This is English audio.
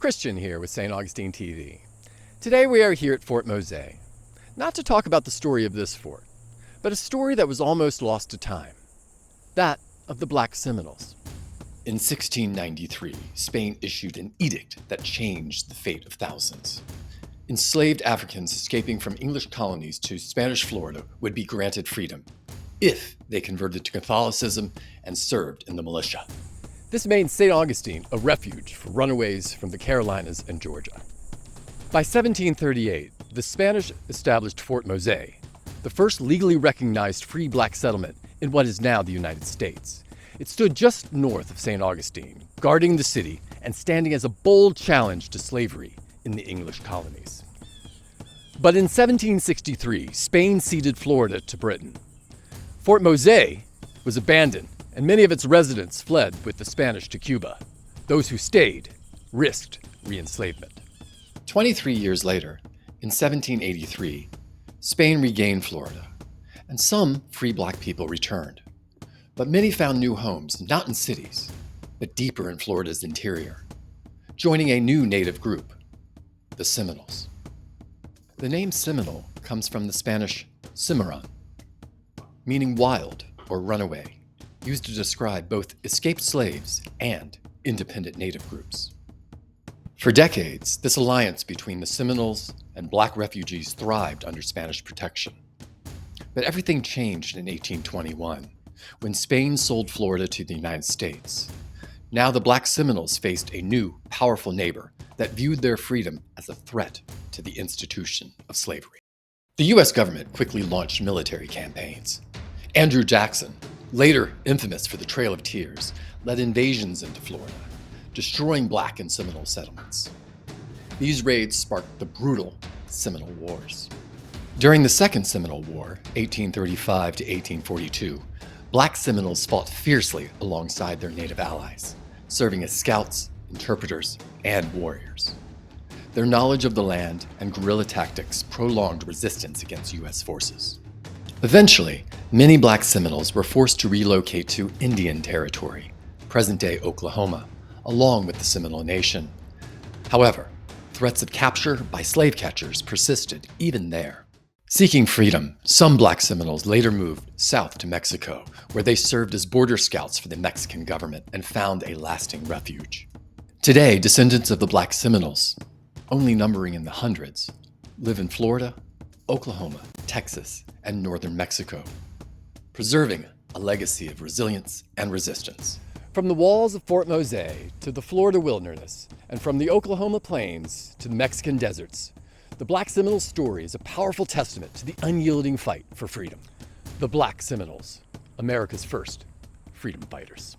Christian here with St. Augustine TV. Today we are here at Fort Mose, not to talk about the story of this fort, but a story that was almost lost to time, that of the Black Seminoles. In 1693, Spain issued an edict that changed the fate of thousands. Enslaved Africans escaping from English colonies to Spanish Florida would be granted freedom if they converted to Catholicism and served in the militia. This made St. Augustine a refuge for runaways from the Carolinas and Georgia. By 1738, the Spanish established Fort Mose, the first legally recognized free black settlement in what is now the United States. It stood just north of St. Augustine, guarding the city and standing as a bold challenge to slavery in the English colonies. But in 1763, Spain ceded Florida to Britain. Fort Mose was abandoned, and many of its residents fled with the Spanish to Cuba. Those who stayed risked re-enslavement. 23 years later, in 1783, Spain regained Florida, and some free black people returned. But many found new homes, not in cities, but deeper in Florida's interior, joining a new native group, the Seminoles. The name Seminole comes from the Spanish cimarron, meaning wild or runaway, used to describe both escaped slaves and independent native groups. For decades, this alliance between the Seminoles and black refugees thrived under Spanish protection. But everything changed in 1821, when Spain sold Florida to the United States. Now the Black Seminoles faced a new, powerful neighbor that viewed their freedom as a threat to the institution of slavery. The U.S. government quickly launched military campaigns. Andrew Jackson, later infamous for the Trail of Tears, led invasions into Florida, destroying black and Seminole settlements. These raids sparked the brutal Seminole Wars. During the Second Seminole War, 1835 to 1842, black Seminoles fought fiercely alongside their native allies, serving as scouts, interpreters, and warriors. Their knowledge of the land and guerrilla tactics prolonged resistance against U.S. forces. Eventually, many black Seminoles were forced to relocate to Indian Territory, present-day Oklahoma, along with the Seminole Nation. However, threats of capture by slave catchers persisted even there. Seeking freedom, some black Seminoles later moved south to Mexico, where they served as border scouts for the Mexican government and found a lasting refuge. Today, descendants of the Black Seminoles, only numbering in the hundreds, live in Florida, Oklahoma, Texas, and northern Mexico, preserving a legacy of resilience and resistance. From the walls of Fort Mose to the Florida wilderness, and from the Oklahoma plains to the Mexican deserts, the Black Seminoles story is a powerful testament to the unyielding fight for freedom. The Black Seminoles, America's first freedom fighters.